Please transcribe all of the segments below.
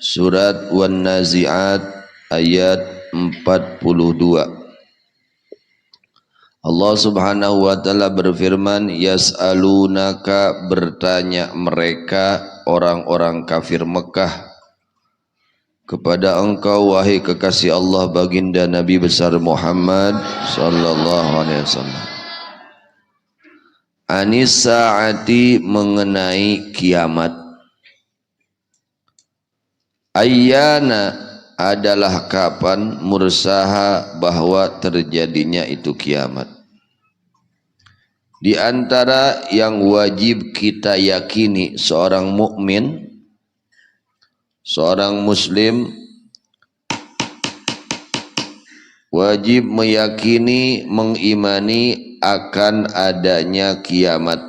Surat Wan-Nazi'at ayat 42. Allah Subhanahu wa taala berfirman, yas'alunaka, bertanya mereka orang-orang kafir Mekah kepada engkau wahai kekasih Allah baginda Nabi besar Muhammad sallallahu alaihi wasallam, anis saati, mengenai kiamat. Ayyana, adalah kapan, mursaha, bahwa terjadinya itu kiamat. Di antara yang wajib kita yakini seorang mukmin, seorang muslim wajib meyakini, mengimani akan adanya kiamat.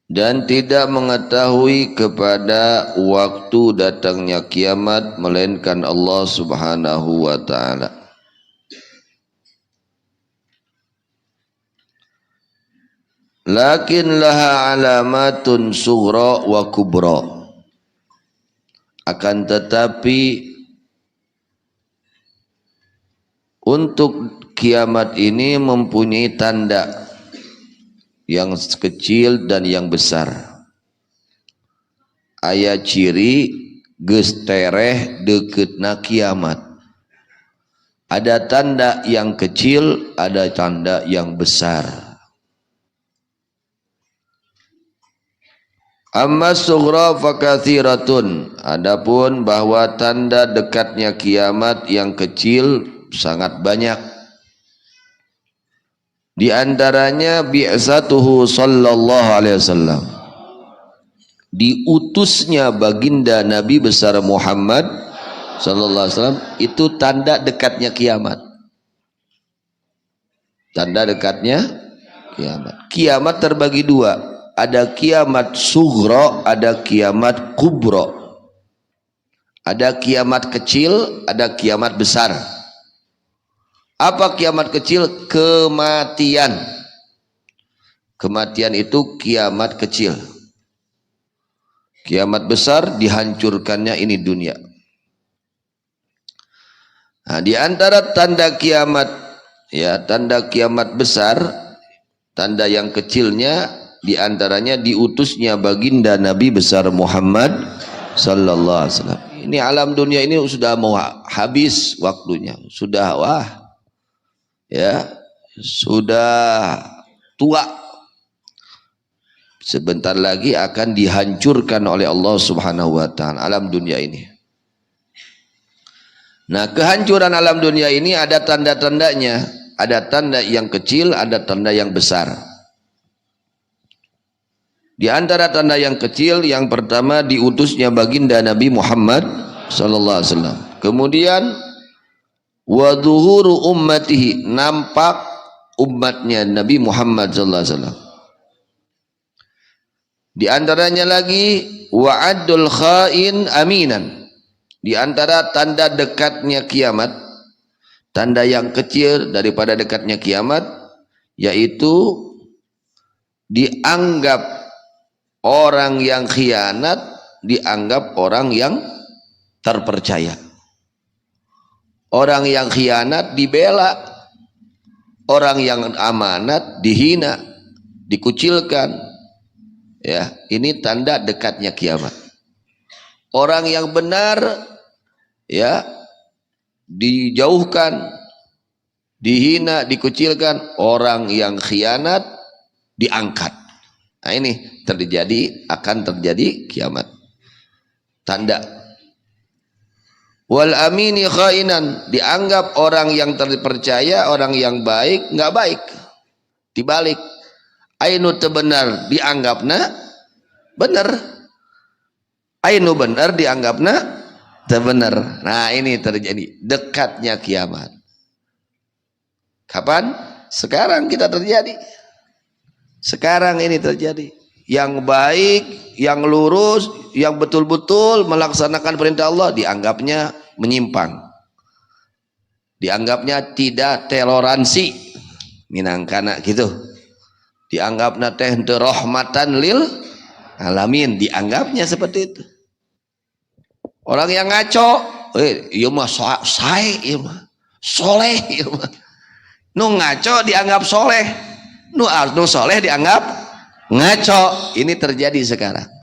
Dan tidak mengetahui kepada waktu datangnya kiamat melainkan Allah Subhanahu wa taala. Lakin laha alamatun sughra wa kubra. Akan tetapi untuk kiamat ini mempunyai tanda yang kecil dan yang besar. Aya ciri geus tereh deuketna kiamat. Ada tanda yang kecil, ada tanda yang besar. Amma sughra fakathiratun, adapun bahwa tanda dekatnya kiamat yang kecil sangat banyak. Di antaranya bi'satuhu sallallahu alaihi wasallam, diutusnya baginda Nabi besar Muhammad sallallahu alaihi wasallam, itu tanda dekatnya kiamat. Tanda dekatnya kiamat. Kiamat terbagi dua, ada kiamat sughra, ada kiamat kubra. Ada kiamat kecil, ada kiamat besar. Apa kiamat kecil? Kematian. Kematian itu kiamat kecil. Kiamat besar dihancurkannya ini dunia. Nah, di antara tanda kiamat, ya, tanda kiamat besar, tanda yang kecilnya di antaranya diutusnya baginda Nabi besar Muhammad sallallahu alaihi wasallam. Ini alam dunia ini sudah mau habis waktunya, sudah ya, sudah tua. Sebentar lagi akan dihancurkan oleh Allah Subhanahu wa taala alam dunia ini. Nah, kehancuran alam dunia ini ada tanda-tandanya, ada tanda yang kecil, ada tanda yang besar. Di antara tanda yang kecil, yang pertama diutusnya baginda Nabi Muhammad sallallahu alaihi wasallam. Kemudian wa dhuhuru ummatihi, nampak umatnya Nabi Muhammad sallallahu alaihi wasallam. Di antaranya lagi wa'adul khain aminan. Di antara tanda dekatnya kiamat, tanda yang kecil daripada dekatnya kiamat, yaitu dianggap orang yang khianat dianggap orang yang terpercaya. Orang yang khianat dibela, orang yang amanat dihina, dikucilkan. Ya, ini tanda dekatnya kiamat. Orang yang benar, ya, dijauhkan, dihina, dikucilkan. Orang yang khianat diangkat. Nah, ini akan terjadi kiamat. Tanda. Wal amini khainan, dianggap orang yang terpercaya, orang yang baik, nggak baik. Dibalik, ainu tebenar dianggapna benar, ainu benar dianggapna tebenar. Nah, ini terjadi dekatnya kiamat. Kapan? Sekarang kita terjadi. Sekarang ini terjadi. Yang baik, yang lurus, yang betul-betul melaksanakan perintah Allah dianggapnya menyimpang, dianggapnya tidak toleransi, minangkana gitu. dianggapna teh henteu rahmatan lil alamin, dianggapnya seperti itu. Orang yang ngaco, ieu mah sae, ieu mah soleh, ieu mah. Nu ngaco dianggap soleh, nu soleh dianggap ngaco. Ini terjadi sekarang.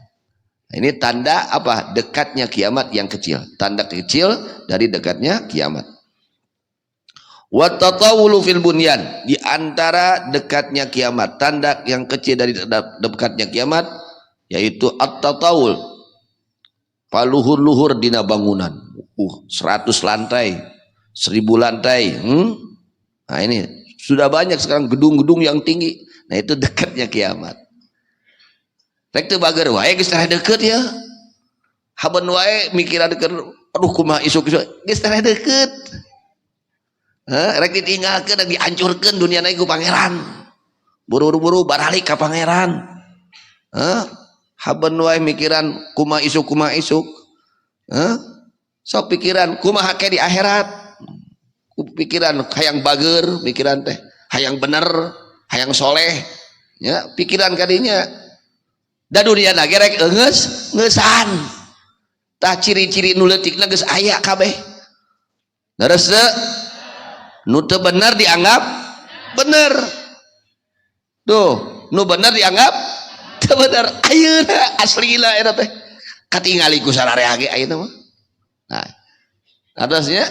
Ini tanda apa? Dekatnya kiamat yang kecil. Tanda kecil dari dekatnya kiamat. Wa tatawulu fil bunyan, di antara dekatnya kiamat, tanda yang kecil dari dekatnya kiamat yaitu at-tatawul, paluhur-luhur dina bangunan. 100 lantai, 1000 lantai. Nah ini sudah banyak sekarang gedung-gedung yang tinggi. Nah itu dekatnya kiamat. Rek teu bager wae geus teh deukeut ya. Haban wae mikiran deukeut, aduh kumaha isuk-isuk geus teh deukeut. Rek ditinggalkeun dan dihancurkeun dunia na ku pangeran. Buru-buru baralik ka pangeran. Haban wae mikiran kumaha isuk. Sok pikiran kumaha ke di akhirat. Pikiran hayang bager, pikiran teh hayang bener, hayang soleh. Ya, pikiran kadinya. Da dunia na gerek eungeus ngeusan. Tah ciri-ciri nu leutikna geus aya kabeh. Leres teu? Nu teu bener dianggap bener. Tuh, nu bener dianggap teu bener. Ayeuna aslina eta teh katingali ku sararea ge ayeuna mah. Nah, atasnya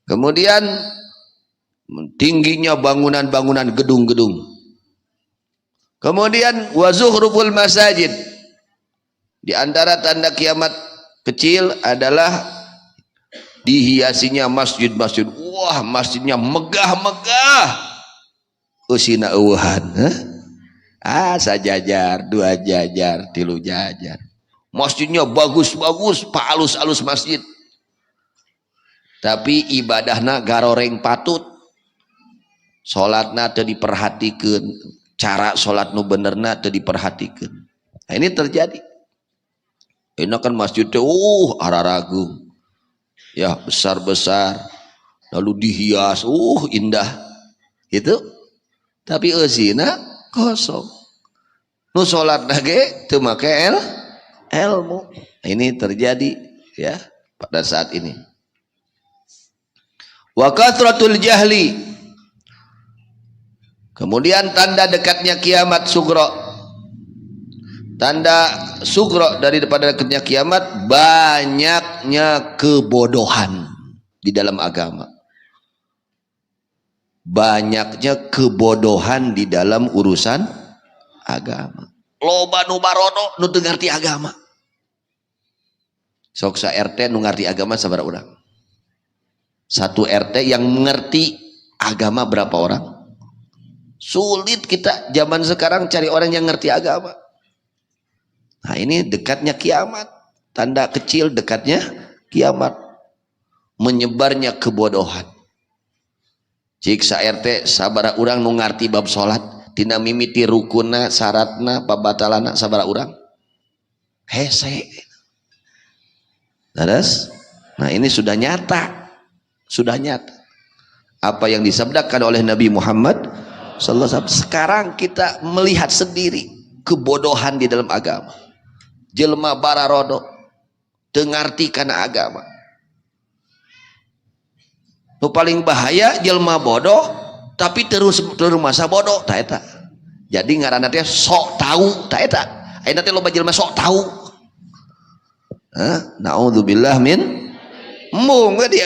kemudian tingginya bangunan-bangunan gedung-gedung. Kemudian wazuhruful masajid, di antara tanda kiamat kecil adalah dihiasinya masjid-masjid. Wah, masjidnya megah-megah, usina eueuhan, sajajar, 2 jajar, 3 jajar. Masjidnya bagus-bagus, palus-alus masjid. Tapi ibadahna garoreng patut, salatna teu diperhatikeun, cara salat nu benerna teu diperhatikeun. Nah, ini terjadi. Ini kan masjid teh araragung. Ya, besar-besar. Lalu dihias, indah. Itu. Tapi eusina kosong. Nu salatna ge teu make ilmu. Ini terjadi ya pada saat ini. Wa kathratul jahli. Kemudian tanda dekatnya kiamat sugro. Tanda sugro daripada dekatnya kiamat, banyaknya kebodohan di dalam agama. Banyaknya kebodohan di dalam urusan agama. Loba nu barono nu teu ngarti agama. Sok sa RT nu ngarti agama sabaraha urang? Satu RT yang mengerti agama berapa orang? Sulit kita zaman sekarang cari orang yang ngerti agama. Nah ini dekatnya kiamat. Tanda kecil dekatnya kiamat. Menyebarnya kebodohan. Cik sa RT sabaraha urang nu ngarti bab salat, tina mimiti rukunna, syaratna, babatalana sabaraha urang? Hese. Terus? Nah ini sudah nyata. Sudah nyata apa yang disabdakan oleh Nabi Muhammad sallallahu alaihi wasallam. Sekarang kita melihat sendiri kebodohan di dalam agama. Jelma bararodo teu ngarti kana agama. Nu paling bahaya jelma bodoh tapi terus masa bodoh tah eta. Jadi ngaranna teh sok tahu tah eta. Ayeuna teh loba jelma sok tahu. Naudzubillah min mung di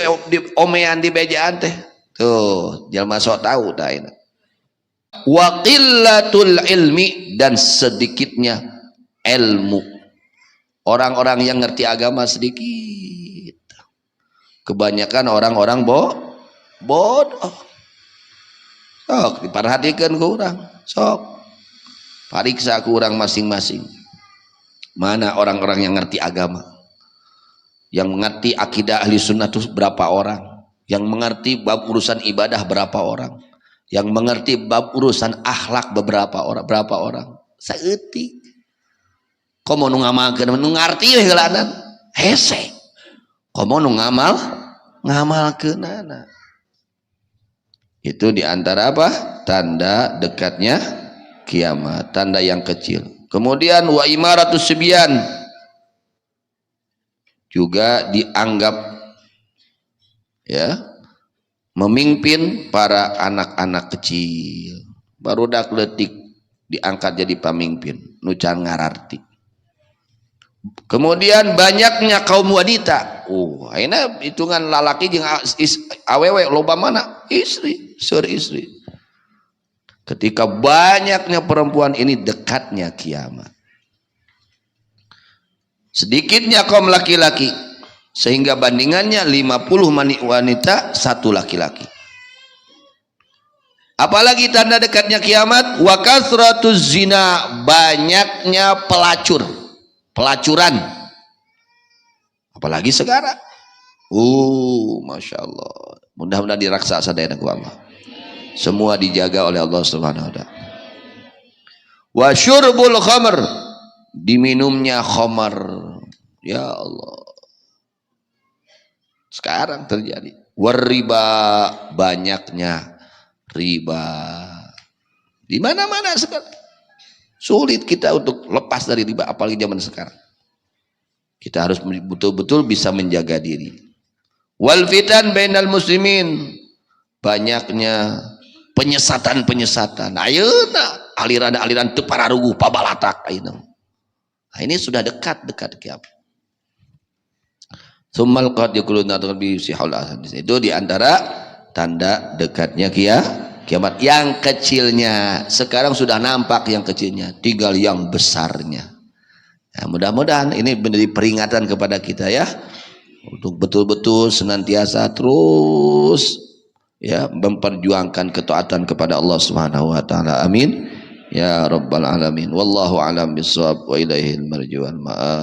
omean di bejaan teh tuh jalma sok tahu tah ayeuna. Wa qillatul ilmi, dan sedikitnya ilmu. Orang-orang yang ngerti agama sedikit. Kebanyakan orang-orang bodoh. Sok diperhatikan ku urang, sok pariksa ku urang masing-masing. Mana orang-orang yang ngerti agama? Yang mengerti akidah ahli sunnah itu berapa orang? Yang mengerti bab urusan ibadah berapa orang? Yang mengerti bab urusan akhlak berapa orang? Saeutik. Komo nu ngamalkeun nu ngarti we heulanan hese. Komo nu ngamalkeunana. Itu diantara apa? Tanda dekatnya kiamat, tanda yang kecil. Kemudian wa imaratus sibyan, juga dianggap ya memimpin para anak-anak kecil. Barudak letik diangkat jadi pemimpin, nucan ngararti. Kemudian banyaknya kaum wanita. Akhirnya hitungan lalaki jeung awewe loba mana? Istri, istri. Ketika banyaknya perempuan, ini dekatnya kiamat. Sedikitnya kaum laki-laki, sehingga bandingannya 50 wanita 1 laki-laki. Apalagi tanda dekatnya kiamat, wa kasratuz zina, banyaknya pelacuran. Apalagi sekarang. Masya Allah. Mudah-mudahan diraksa sadaya ku Allah. Semua dijaga oleh Allah Subhanahu wa taala. Wa syurbul khamr, diminumnya khamar. Ya Allah. Sekarang terjadi. Wariba, banyaknya riba. Di mana-mana sekarang. Sulit kita untuk lepas dari riba, apalagi zaman sekarang. Kita harus betul-betul bisa menjaga diri. Wal fitan bainal muslimin, banyaknya penyesatan. Ayeuna aliran-aliran teu pararuguh pabalatak ayeuna. Nah, ini sudah dekat kiamat. Tsummal qad yakuluna bi sihul ahadits. Itu diantara tanda dekatnya kiamat. Yang kecilnya sekarang sudah nampak, yang kecilnya tinggal yang besarnya. Ya, mudah-mudahan ini menjadi peringatan kepada kita ya, untuk betul-betul senantiasa terus ya memperjuangkan ketaatan kepada Allah Subhanahu wa taala. Amin ya rabbal alamin. Wallahu a'lam bissawab wa ilaihil marji wal ma'ab.